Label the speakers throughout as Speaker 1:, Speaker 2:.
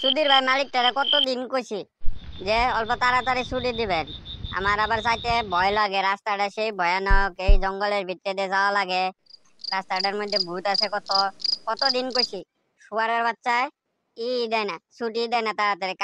Speaker 1: সুধীর ভাই মালিকটারে কতদিন কইছি যে অল্প তাড়াতাড়ি ছুটি দিবেন। আমার আবার যাইতে ভয় লাগে, রাস্তাটা সেই ভয়ানক, এই জঙ্গলের ভিতরে দিয়ে যাওয়া লাগে। রাস্তাটার মধ্যে ভূত আছে কত, কতদিন কইছি। শুয়ারের বাচ্চায় দেয় না, ছুটি দেয় না তাড়াতাড়ি।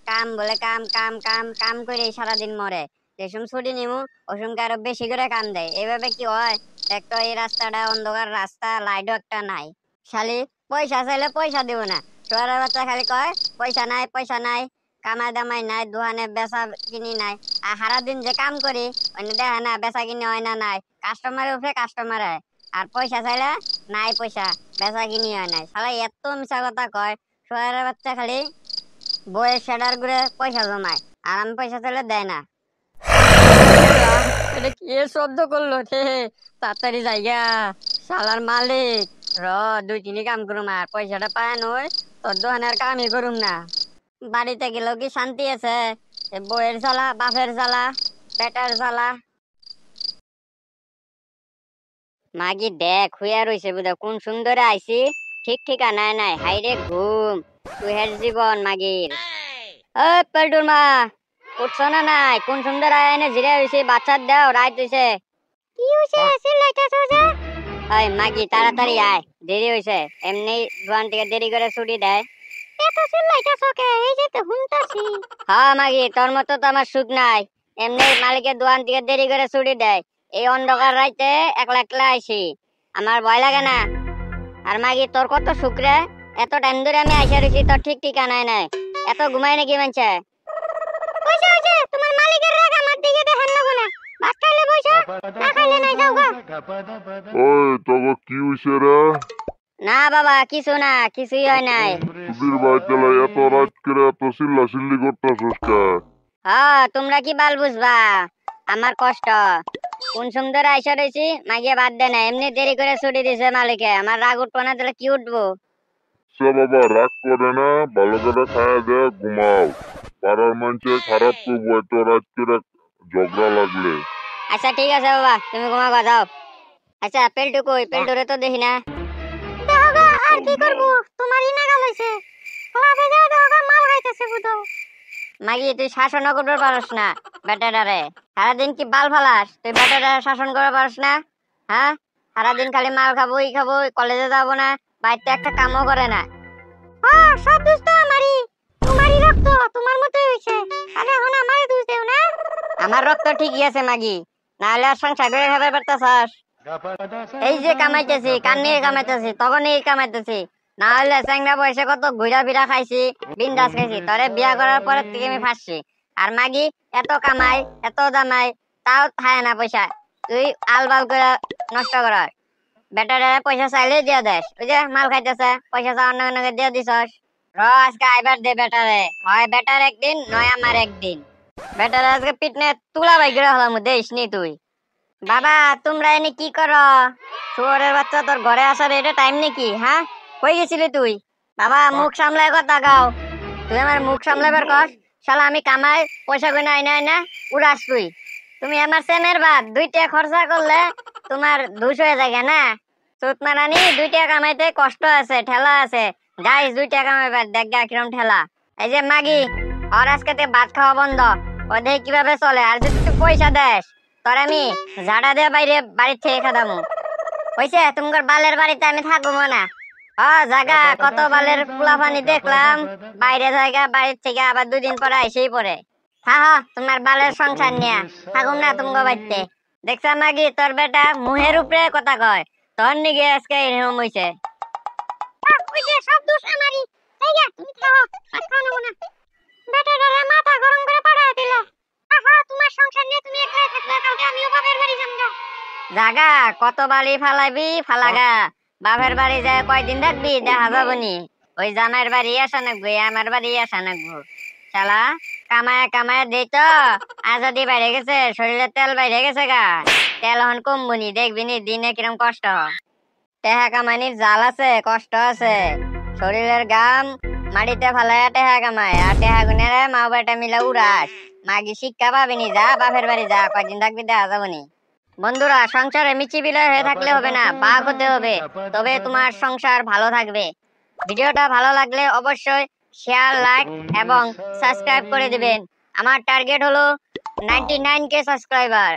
Speaker 1: কাম বলে কাম কাম কাম কাম করে সারাদিন মরে। যেসম ছুটি নিমু ওসুমকে আরো বেশি করে কাম দেয়। এইভাবে কি হয় দেখতো? এই রাস্তাটা অন্ধকার রাস্তা, লাইটও একটা নাই। শালি পয়সা চাইলে পয়সা দিব না। শুয়ারের বাচ্চা খালি কয় পয়সা নাই পয়সা নাই, কামাই দামাই নাই, দোকানে বেচা কিনি নাই। আর সারাদিন যে কাম করি অন্য দেখা না বেচা কিনি হয় না নাই, কাস্টমারের উপরে কাস্টমার হয়। আর পয়সা চাইলে নাই পয়সা, বেচা কিনি হয় নাই। শালা এত মিছা কথা কয়। শুয়ারের বাচ্চা খালি বইয়ের শেডার ঘুরে পয়সা জমায়, আর আমি পয়সা চাইলে দেয় না। এটা কি শব্দ করলো হে? তাড়াতাড়ি জায়গা, শালার মালিক। র দুই তিনই কাম করুম, আর পয়সাটা পায় নই তোর দোকানে আর কামই করুম না। বাড়িতে গেলেও কি শান্তি আছে? বইয়ের জ্বালা, বাপের জ্বালা, বেটার জ্বালা। মাগি দেখ হইয়া রইছে বুঝা, কোন সুন্দরে আইছি, ঠিক ঠিকানা নাই। হাইরে ঘুম, তুহের জীবন মাগির। ও পল্টুর মা, উঠছো না নাই? কোন সুন্দর আয়নে জিরে হইছে, বাচ্চার দাও রাইত হইছে। কি হইছে আসিল লাইটাছো যে? ওই মাগি তাড়াতাড়ি আয়, দেরি হইছে। এমনি দোকান থেকে দেরি করে ছুটি দেয়। এত চিল্লাইতাছো কে? এই যে তো হুনতাছি। হ্যাঁ মাগি, তোর মতো তো আমার সুখ নাই। এমনি মালিকের দোকান থেকে দেরি করে ছুটি দেয়। এই অন্ধকার রাইতে একলা একলা আইছি, আমার ভয় লাগে না। আর মাগি তোর কত সুখ রে, এত টাইম ধরে আমি আইসা রইছি, তোর ঠিক ঠিকানায় নাই। এত ঘুমাই নাকি মানছে? কইছে হইছে, তোমার মালিকের রাগ আমার দিকে দেখেন লাগো না। ভাত খাইলে বইছো, না খাইলে নাই যাও গা।
Speaker 2: ওই তোকে কি হইছে রে?
Speaker 1: না বাবা কিছু না, কিছুই হয় নাই।
Speaker 2: সুধীর ভাই তাহলে এত রাত করে এত চিল্লা চিল্লি করতেছিস কে?
Speaker 1: হ্যাঁ তোমরা কি বাল বুঝবা আমার কষ্ট? কোন সুন্দর আইসা রয়েছি, মাগিয়ে বাদ দেয় না। এমনি দেরি করে ছুটি দিছে মালিকে, আমার রাগ উঠবো না? তাহলে কি উঠবো?
Speaker 2: সে বাবা রাগ করে না, ভালো করে খাওয়া দেয়া ঘুমাও। পাড়ার মানুষে খারাপ করবো এত রাত করে ঝগড়া লাগলে।
Speaker 1: আচ্ছা ঠিক আছে বাবা, তুমি ঘুমা গা যাও। আচ্ছা পেল্টু কই? পেল্টুরে তো দেখি না। দেহগা আর কি করবো, তোমারই নাগাল হইছে। ক্লাবে যা দেহগা মাল খাইতেছে বুঝো। মাগি তুই শাসন করতে পারস না বেটাটারে? সারাদিন কি বাল ফালাস তুই? বেটাটারে শাসন করতে পারস না? হ্যাঁ, সারাদিন খালি মাল খাবো, ই খাবো, কলেজে যাবো না, বাড়িতে একটা কামও করে না। হ্যাঁ সব দোষ তো আমারই, তোমারই রক্ত তোমার মতোই হইছে। আরে এখন আমারই দোষ দেও না। আমার রক্ত ঠিকই আছে মাগি, না হলে আর সংসার করে খাবার পারতাছস? এই যে কামাইতেছি, কান নিয়ে কামাইতেছি, তখন এই কামাইতেছি। না হলে চ্যাংরা বয়সে কত ঘুরা ফিরা খাইছি, বিন্দাস খাইছি। তোরে বিয়া করার পরের থেকে আমি ফাঁসছি। আর মাগি এত কামাই, এত জামাই, তাও খায় না পয়সা। তুই আলবাল করে নষ্ট করার। বেটারে পয়সা চাইলে দিয়া দেস, ওই যে মাল খাইতেছে, পয়সা চাওয়ার নাকি নাকি দিয়া দিছস। র আজকে আইবার দে বেটারে, হয় বেটার একদিন নয় আমার একদিন। বেটারে আজকে পিটনে তুলা বাই করে হলাম, দেশ নি তুই। বাবা তোমরা এনে কি করো? শুয়োরের বাচ্চা, তোর ঘরে আসার এটা টাইম নাকি? হ্যাঁ, কই গেছিলি তুই? বাবা মুখ সামলাই কথা গাও। তুই আমার মুখ সামলাবার কস? শালা আমি কামাই পয়সা কই নাই নাই না উড়াস তুই। তুমি আমার সেমের বাদ, 2 টাকা খরচা করলে তোমার দুশ হয়ে যায় না? চোট মারানি 2 টাকা কামাইতে কষ্ট আছে, ঠেলা আছে। গাইস 2 টাকা কামাইবার দেখ গা কিরম ঠেলা। এই যে মাগি, আর আজকে ভাত খাওয়া বন্ধ। ও দেখ কিভাবে চলে। আর যদি তুই পয়সা দেস, তোর আমি ঝাড়া দিয়ে বাইরে বাড়ির থেকে খাদামু। হইছে, তোমার বালের বাড়িতে আমি থাকবো না। জায়গা কত বালের পোলা পানি দেখলাম, বাইরে জায়গা, বাড়ির থেকে আবার 2 দিন পরে আইসেই পরে। হ্যাঁ তোমার বালের সংসার নিয়ে থাকুম না তোমার বাড়িতে। দেখছা মাগি, তোর বেটা মুহের উপরে কথা কয়, তোর নিগে আজকে এরকম হইছে। সব দোষ আমারই। তুমি খাও, ভাত খাও না। বেটাটারে মাথা গরম করে পাঠায় দিল। তোমার সংসার নিয়ে তুমি একলাই থাকবে, কালকে আমিও বাপের বাড়ি যামগা। জাগা কত বালি ফালাইবি ফালাগা, বাপের বাড়ি যায় কয়দিন থাকবি দেখা যাবনি। ওই জামাইয়ের বাড়ি আসা নাকবো, আমার বাড়ি আসা নাকবো। শালা কামায় কামায় দেই তো আজাদি বাইরে গেছে, শরীরে তেল বাইরে গেছে গা। তেল হন কমবনি, দেখবি নি দিনে কিরম কষ্ট। টেহা কামানির জাল আছে, কষ্ট আছে। শরীরের গাম মাটিতে ফালাইয়া টেহা কামায়, আর টেহা গুনেরে মা বেটা মিলে উড়াস। মাগি শিক্ষা পাবিনি, যা বাপের বাড়ি যা, কয়দিন থাকবি দেখা যাবনি। বন্ধুরা, সংসারে মিচি বিলয় হয়ে থাকলে হবে না, বাঘ হতে হবে, তবে তোমার সংসার ভালো থাকবে। ভিডিওটা ভালো লাগলে অবশ্যই শেয়ার, লাইক এবং সাবস্ক্রাইব করে দিবেন। আমার টার্গেট হলো 99K সাবস্ক্রাইবার।